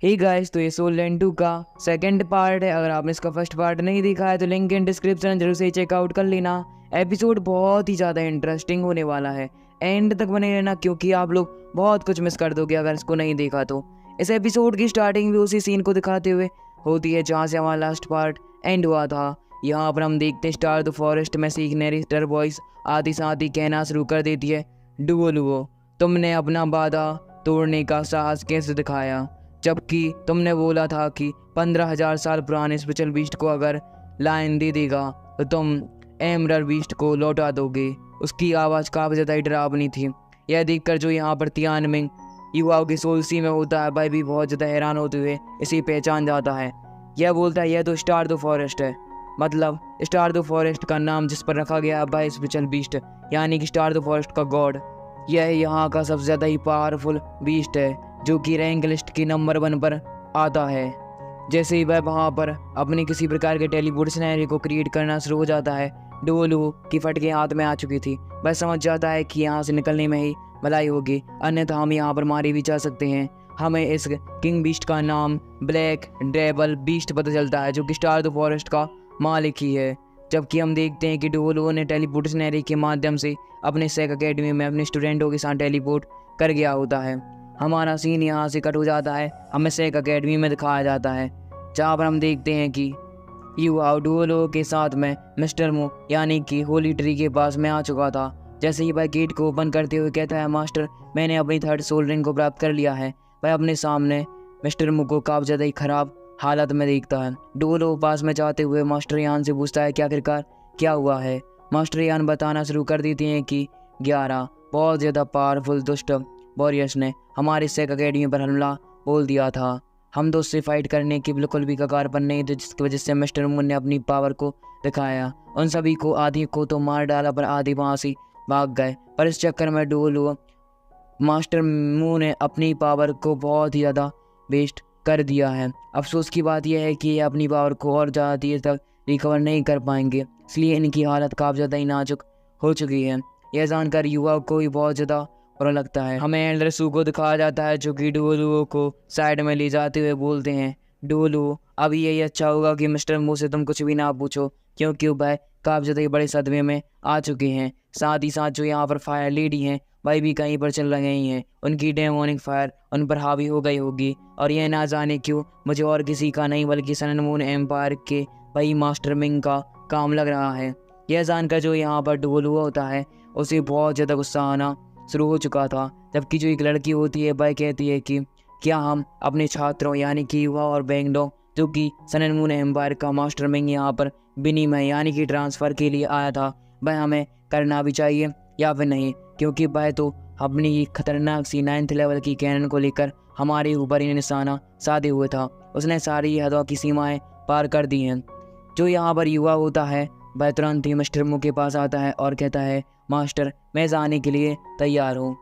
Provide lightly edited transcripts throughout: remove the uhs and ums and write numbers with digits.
Hey guys, तो ये soul land 2 का सेकंड पार्ट है। अगर आपने इसका फर्स्ट पार्ट नहीं देखा है तो लिंक इन डिस्क्रिप्शन जरूर से चेकआउट कर लेना। एपिसोड बहुत ही ज़्यादा इंटरेस्टिंग होने वाला है, एंड तक बने रहना क्योंकि आप लोग बहुत कुछ मिस कर दोगे अगर इसको नहीं देखा तो। इस एपिसोड की स्टार्टिंग भी उसी सीन को दिखाते हुए होती है जहाँ से हमारा लास्ट पार्ट एंड हुआ था। यहाँ पर हम देखते हैं स्टार द फॉरेस्ट में सीख नरेटर वॉइस आधी साथ ही कहना शुरू कर देती है, डुओ लुओ, तुमने अपना वादा तोड़ने का साहस कैसे दिखाया, जबकि तुमने बोला था कि 15,000 साल पुराने स्पेशल बीस्ट को अगर लायन दे देगा तो तुम एमरर बीस्ट को लौटा दोगे। उसकी आवाज़ काफ़ी ज़्यादा डरावनी थी। यह देखकर जो यहाँ पर तियानमिंग युवाओं की सोलसी में होता है वह भी बहुत ज़्यादा हैरान होते हुए इसे पहचान जाता है। यह बोलता है यह तो स्टार द फॉरेस्ट है, मतलब स्टार द फॉरेस्ट का नाम जिस पर रखा गया बाय स्पेशल बीस्ट, यानी कि स्टार द फॉरेस्ट का गॉड। यह यहाँ का सबसे ज़्यादा ही पावरफुल बीस्ट है जो कि रैंक लिस्ट की नंबर 1 पर आता है। जैसे ही वह वहाँ पर अपनी किसी प्रकार के टेलीपोर्ट सिनेरियो को क्रिएट करना शुरू हो जाता है, डुओ लुओ की फटके हाथ में आ चुकी थी। वह समझ जाता है कि यहाँ से निकलने में ही भलाई होगी, अन्यथा हम यहाँ पर मारे भी जा सकते हैं। हमें इस किंग बीस्ट का नाम ब्लैक डेबल बीस्ट पता चलता है जो कि स्टार द फॉरेस्ट का मालिक ही है। जबकि हम देखते हैं कि डुओ लुओ ने टेलीपोर्ट सिनेरियो के माध्यम से अपने सेक अकेडमी में अपने स्टूडेंटों के साथ टेलीपोर्ट कर गया होता है। हमारा सीन यहाँ से कट हो जाता है, हमें सेक अकेडमी में दिखाया जाता है जहाँ पर हम देखते हैं कि युवा डुओ लुओ के साथ में मिस्टर मू यानी कि होली ट्री के पास में आ चुका था। जैसे ही वह गेट को ओपन करते हुए कहता है, मास्टर मैंने अपनी 3rd सोल रिंग को प्राप्त कर लिया है। वह अपने सामने मिस्टर मू को काफ़ी ज़्यादा ही खराब हालत में देखता है। डुओ लुओ पास में जाते हुए मास्टर यान से पूछता है कि आखिरकार क्या हुआ है। मास्टर यान बताना शुरू कर देते हैं कि 11 बहुत ज़्यादा पावरफुल दुष्ट वॉरियर्स ने हमारे सेक अकेडमी पर हमला बोल दिया था। हम तो उससे फाइट करने की बिल्कुल भी कगार पर नहीं थे, जिसकी वजह से मिस्टर मून ने अपनी पावर को दिखाया। उन सभी को आधी को तो मार डाला पर आधे वहाँ से भाग गए। पर इस चक्कर में डुओ लुओ मास्टर मू ने अपनी पावर को बहुत ही ज़्यादा वेस्ट कर दिया है। अफसोस की बात यह है कि ये अपनी पावर को और ज़्यादा देर तक रिकवर नहीं कर पाएंगे, इसलिए इनकी हालत काफ़ी ज़्यादा ही नाजुक हो चुकी है। यह जानकर युवा को ही बहुत ज़्यादा बुरा लगता है। हमें एल्डर सू को दिखाया जाता है जो कि डुओ लुओ को साइड में ले जाते हुए बोलते हैं, डुओ लुओ अभी यही अच्छा होगा कि मिस्टर मू से तुम कुछ भी ना पूछो, क्योंकि वह काफ़ी ज़्यादा ही बड़े सदमे में आ चुके हैं। साथ ही साथ जो यहाँ पर फायर लेडी हैं वह भी कहीं पर चल रही हैं, उनकी डेमोनिक फायर उन पर हावी हो गई होगी और यह ना जाने क्यों मुझे और किसी का नहीं बल्कि सन एंड मून एम्पायर के वही मास्टर मिंग का काम लग रहा है। यह जानकर जो यहाँ पर डुओ लुओ होता है उसे बहुत ज़्यादा गुस्सा आना शुरू हो चुका था। जबकि जो एक लड़की होती है वह कहती है कि क्या हम अपने छात्रों यानी कि युवा और बैंगडोंग जो कि सन एंड मून एम्पायर का मास्टर मिंग यहाँ पर विनिमय यानी कि ट्रांसफ़र के लिए आया था, वह हमें करना भी चाहिए या फिर नहीं, क्योंकि वह तो अपनी खतरनाक सी 9th लेवल की कैनन को लेकर हमारे ऊपर ही निशाना साधे हुए था। उसने सारी हदों की सीमाएं पार कर दी हैं। जो यहाँ पर युवा होता है वह तुरंत ही मिस्टर मू के पास आता है और कहता है, मास्टर मैं जाने के लिए तैयार हूँ।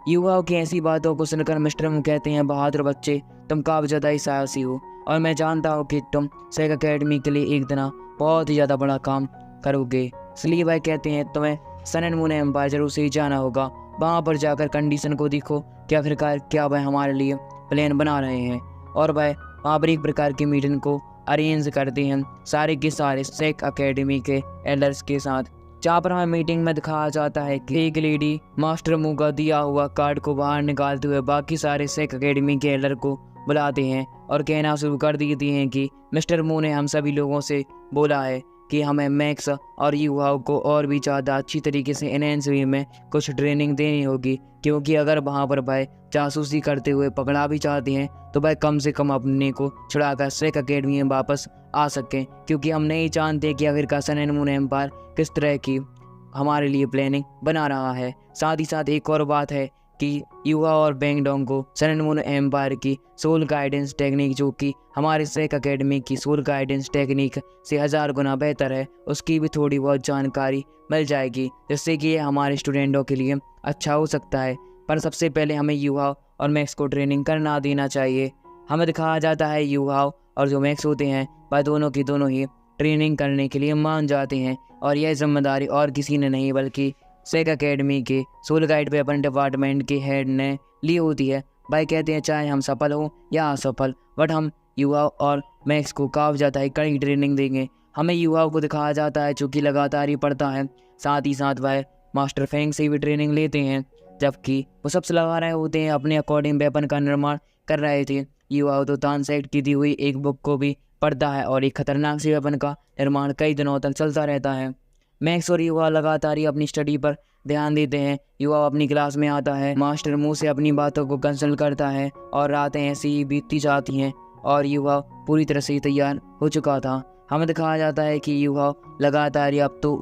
युवाओं की ऐसी बातों को सुनकर मिस्टर मू कहते हैं, बहादुर बच्चे तुम काफ़ी ज़्यादा ही साहसी हो और मैं जानता हूँ कि तुम सेक अकेडमी के लिए एक दिन बहुत ही ज़्यादा बड़ा काम करोगे। इसलिए वह कहते हैं तुम्हें सन एंड मून एम्पायर जरूर से ही जाना होगा। वहाँ पर जाकर कंडीशन को देखो कि आखिरकार क्या वह हमारे लिए प्लान बना रहे हैं। और वह वहाँ पर एक प्रकार की मीटिंग को अरेंज करते हैं सारे के सारे सेक अकेडमी के एल्डर्स के साथ, जहाँ पर हमें मीटिंग में दिखाया जाता है कि एक लेडी मास्टर मू का दिया हुआ कार्ड को बाहर निकालते हुए बाकी सारे सेक अकेडमी के एल्डर को बुलाते हैं और कहना शुरू कर देती हैं कि मिस्टर मू ने हम सभी लोगों से बोला है कि हमें मैक्स और युवाओं को और भी ज़्यादा अच्छी तरीके से एनहेंस वे में कुछ ट्रेनिंग देनी होगी, क्योंकि अगर वहाँ पर वह जासूसी करते हुए पकड़ा भी चाहते हैं तो वह कम से कम अपने को छुड़ाकर सेक अकेडमी में वापस आ सकें, क्योंकि हम नहीं जानते कि आखिरकार सन एंड मून एम्पायर किस तरह की हमारे लिए प्लानिंग बना रहा है। साथ ही साथ एक और बात है कि युवा और बैंगडोंग को सन एंड मून एम्पायर की सोल गाइडेंस टेक्निक जो कि हमारे सेक अकेडमी की सोल गाइडेंस टेक्निक से 1000 गुना बेहतर है, उसकी भी थोड़ी बहुत जानकारी मिल जाएगी, जिससे कि ये हमारे स्टूडेंटों के लिए अच्छा हो सकता है। पर सबसे पहले हमें युवा और मैक्स को ट्रेनिंग करना देना चाहिए। हमें दिखाया जाता है युवा और जो मैक्स होते हैं वह दोनों की दोनों ही ट्रेनिंग करने के लिए मान जाते हैं और यह जिम्मेदारी और किसी ने नहीं बल्कि सेक अकेडमी के सोल गाइड वेपन डिपार्टमेंट के हेड ने ली होती है। भाई कहते हैं चाहे हम सफल हों या असफल, बट हम युवा और मैक्स को काफ़ी ज़्यादा ही कड़ी ट्रेनिंग देंगे। हमें युवाओं को दिखाया जाता है जो कि लगातार ही पढ़ता है, साथ ही साथ वह मास्टर फेंग से भी ट्रेनिंग लेते हैं, जबकि वो सबसे लगा रहे होते हैं अपने अकॉर्डिंग वेपन का निर्माण कर रहे थे। युवा तो तानसेट की दी हुई एक बुक को भी पढ़ता है और एक खतरनाक सी वेपन का निर्माण कई दिनों तक चलता रहता है। मैक्स और युवा लगातार ही अपनी स्टडी पर ध्यान देते हैं। युवा अपनी क्लास में आता है, मास्टर मुंह से अपनी बातों को कंसल्ट करता है और रातें ऐसी ही बीतती जाती हैं और युवा पूरी तरह से तैयार हो चुका था। हमें दिखाया जाता है कि युवा लगातार ही अब तो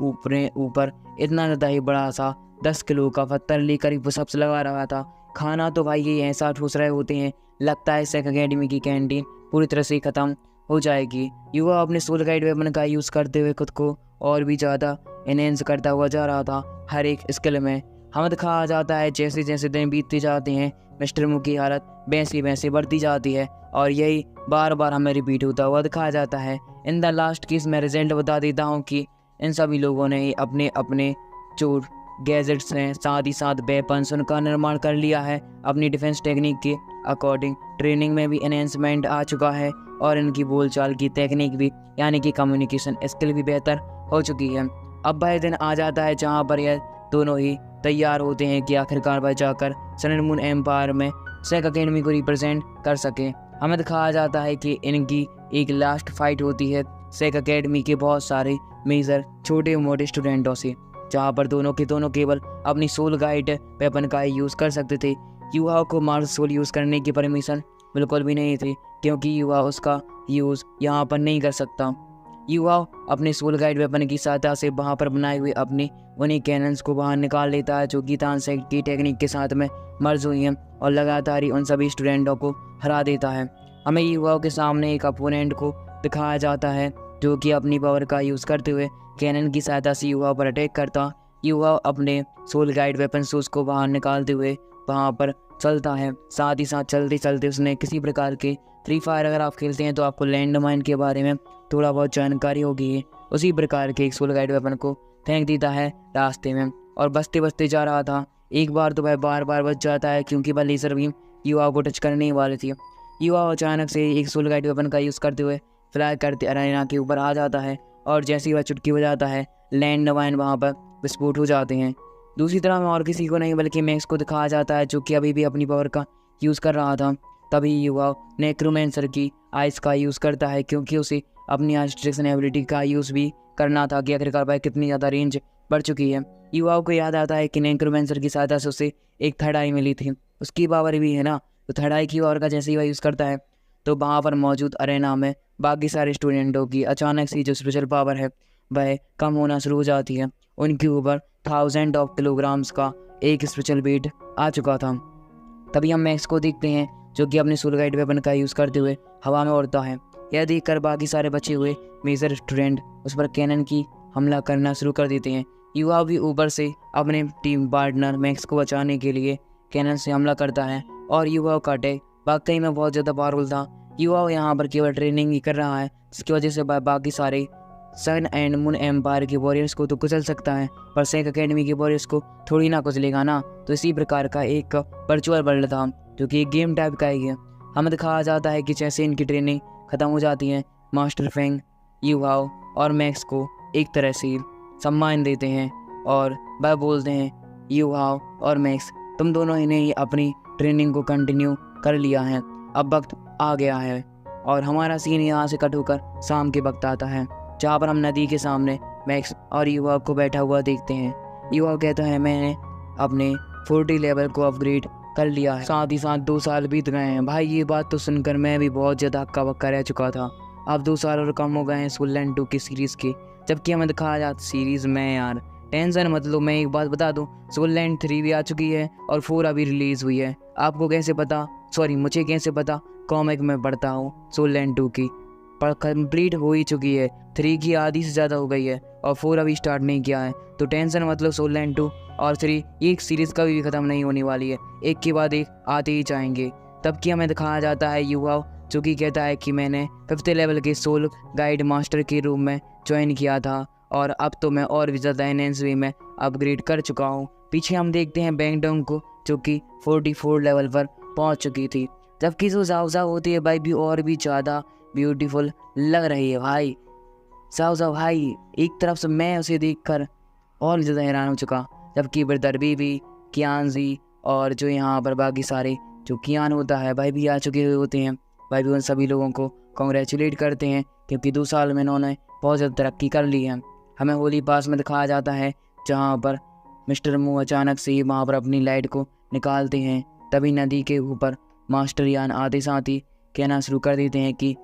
ऊपर इतना ज़्यादा ही बड़ा सा 10 किलो का पत्थर लेकर ही पुशअप्स लगा रहा था। खाना तो भाई ये ऐसा ठूस रहे होते हैं, लगता है सेक अकेडमी की कैंटीन पूरी तरह से ख़त्म हो जाएगी। युवा अपने सोल गाइड वेपन का यूज़ करते हुए खुद को और भी ज़्यादा एनहेंस करता हुआ जा रहा था हर एक स्किल में। हमें दिखाया जाता है जैसे जैसे दिन बीतते जाते हैं मिस्टर मू की हालत वैसी वैसे बढ़ती जाती है और यही बार बार हमें रिपीट होता हुआ दिखाया जाता है। इन द लास्ट केस मैं रिजल्ट बता देता हूँ कि इन सभी लोगों ने ही अपने अपने जो गैजेट्स हैं, साथ ही साथ वेपन्स, उनका निर्माण कर लिया है अपनी डिफेंस टेक्निक के अकॉर्डिंग। ट्रेनिंग में भी एनहेंसमेंट आ चुका है और इनकी बोलचाल की टेक्निक भी यानी कि कम्युनिकेशन स्किल भी बेहतर हो चुकी है। अब वह दिन आ जाता है जहाँ पर यह दोनों ही तैयार होते हैं कि आखिरकार वह जाकर सन एंड मून एम्पायर में सेक अकेडमी को रिप्रेजेंट कर सके। हमें दिखाया जाता है कि इनकी एक लास्ट फाइट होती है सेक अकेडमी के बहुत सारे मेजर छोटे मोटे स्टूडेंटों से, जहाँ पर दोनों के दोनों केवल अपनी सोल गाइड वेपन का यूज़ कर सकते थे। युवा को मार्स सोल यूज़ करने की परमिशन बिल्कुल भी नहीं थी, क्योंकि युवा उसका यूज़ यहाँ पर नहीं कर सकता। युवा अपने सोल गाइड वेपन की सहायता से वहाँ पर बनाए हुए अपने उन्हीं कैनन्स को बाहर निकाल लेता है जो कि तानसेट की टेक्निक के साथ में मर्ज हुई हैं और लगातार ही उन सभी स्टूडेंटों को हरा देता है। हमें युवाओं के सामने एक अपोनेंट को दिखाया जाता है जो कि अपनी पावर का यूज़ करते हुए कैनन की सहायता से युवा पर अटैक करता। युवा अपने सोल गाइड वेपन से उसको बाहर निकालते हुए वहाँ पर चलता है। साथ ही साथ चलते चलते उसने किसी प्रकार के फ्री फायर अगर आप खेलते हैं तो आपको लैंड माइन के बारे में थोड़ा बहुत जानकारी होगी। उसी प्रकार के एक सोल गाइड वेपन को फेंक देता है रास्ते में और बचते बचते जा रहा था। एक बार तो वह बार बार बच जाता है क्योंकि वह लेजर बीम युवा को टच करने वाली थी। युवा अचानक से एक सोल गाइड वेपन का यूज़ करते हुए फ्लाई करते अरेना के ऊपर आ जाता है और जैसे ही वह चुटकी बजाता है लैंड माइन वहाँ पर विस्फोट हो जाते हैं। दूसरी तरफ और किसी को नहीं बल्कि मैक्स को दिखाया जाता है जो कि अभी भी अपनी पावर का यूज़ कर रहा था। तभी युवा नेक्रोमेंसर की आइस का यूज़ करता है क्योंकि उसे अपनी डिस्ट्रक्शन एबिलिटी का यूज़ भी करना था कि आखिरकार भाई कितनी ज़्यादा रेंज बढ़ चुकी है। युवाओं को याद आता है कि नेक्रोमेंसर की सहायता से उसे एक थर्ड आई मिली थी, उसकी पावर भी है ना, तो थर्ड आई की पावर का जैसे ही वह यूज़ करता है तो वहाँ पर मौजूद अरेना में बाकी सारे स्टूडेंटों की अचानक से जो स्पेशल पावर है वह कम होना शुरू हो जाती है। उनके ऊपर 1000 ऑफ किलोग्राम्स का एक स्पेशल वेट आ चुका था। तभी हम मैक्स को देखते हैं जो कि अपने सोल गाइड वेपन का यूज़ करते हुए हवा में उड़ता है। यह देखकर बाकी सारे बचे हुए मेजर स्टूडेंट उस पर कैनन की हमला करना शुरू कर देते हैं। युवा भी ऊपर से अपने टीम पार्टनर मैक्स को बचाने के लिए कैनन से हमला करता है और युवा का अटैक वाकई में बहुत ज़्यादा पावरफुल था। युवा यहाँ पर केवल ट्रेनिंग ही कर रहा है जिसकी वजह से बाकी सारे सन एंड मून एम्पायर के वॉरियर्स को तो कुचल सकता है पर सेक अकेडमी के वॉरियर्स को थोड़ी ना कुचलेगा ना। तो इसी प्रकार का एक वर्चुअल वर्ल्ड था जो कि एक गेम टाइप का ही है। हमें दिखाया जाता है कि जैसे इनकी ट्रेनिंग ख़त्म हो जाती है मास्टर फेंग युवाओं और मैक्स को एक तरह से सम्मान देते हैं और वह बोलते हैं युवाओं और मैक्स तुम दोनों ही ने ही अपनी ट्रेनिंग को कंटिन्यू कर लिया है, अब वक्त आ गया है। और हमारा सीन यहाँ से कट होकर शाम के वक्त आता है जहाँ पर हम नदी के सामने मैक्स और युवा को बैठा हुआ देखते हैं। युवा कहता है मैंने अपने 40 लेवल को अपग्रेड कर लिया है, साथ ही साथ 2 साल बीत गए हैं। भाई ये बात तो सुनकर मैं भी बहुत ज़्यादा हक्का बक्का रह चुका था। अब 2 साल और कम हो गए हैं सोल लैंड 2 की सीरीज़ के, जबकि हमें दिखाया जाता सीरीज़ में यार टेंशन मतलब मैं एक बात बता दूं सोल लैंड 3 भी आ चुकी है और 4 अभी रिलीज़ हुई है। आपको कैसे पता, सॉरी मुझे कैसे पता, कॉमिक में पढ़ता हूँ सोल लैंड 2 की पर कंप्लीट हो ही चुकी है, 3 की आधी से ज़्यादा हो गई है और 4 अभी स्टार्ट नहीं किया है। तो टेंशन मतलब सोल लैंड 2 और 3 एक सीरीज़ कभी भी ख़त्म नहीं होने वाली है, एक के बाद एक आते ही जाएंगे। तब कि हमें दिखाया जाता है युवा जो कि कहता है कि मैंने 5th लेवल के सोल गाइड मास्टर के रूम में ज्वाइन किया था और अब तो मैं और भी ज़्यादा एनहेंस वे में अपग्रेड कर चुका हूँ। पीछे हम देखते हैं बैंगडोंग को जो कि 44 लेवल पर पहुंच चुकी थी। जबकि जो जाओ जाओ होती है भाई भी और भी ज़्यादा ब्यूटीफुल लग रही है भाई। जाओ जाओ भाई एक तरफ से मैं उसे देखकर और ज़्यादा हैरान हो चुका, जबकि ब्रदर भी कियान जी और जो यहाँ पर बाकी सारे जो कियान होता है भाई भी आ चुके हुए होते हैं। भाई भी उन सभी लोगों को कॉन्ग्रेचुलेट करते हैं क्योंकि 2 साल में इन्होंने बहुत ज़्यादा तरक्की कर ली है। हमें होली पास में दिखाया जाता है जहाँ पर मिस्टर मू अचानक से वहाँ पर अपनी लाइट को निकालते हैं। तभी नदी के ऊपर मास्टर यान आते साथ ही कहना शुरू कर देते हैं कि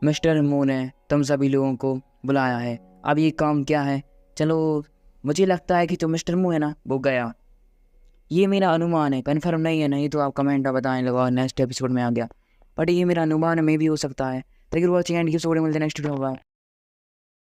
मिस्टर मू ने तुम सभी लोगों को बुलाया है। अब ये काम क्या है? चलो मुझे लगता है कि जो मिस्टर मू है ना वो गया। ये मेरा अनुमान है, कन्फर्म नहीं है, नहीं तो आप कमेंट में बताएं लगा नेक्स्ट एपिसोड में आ गया। बट ये मेरा अनुमान में भी हो सकता है। Thank you for watching and मिलते हैं नेक्स्ट वीडियो में।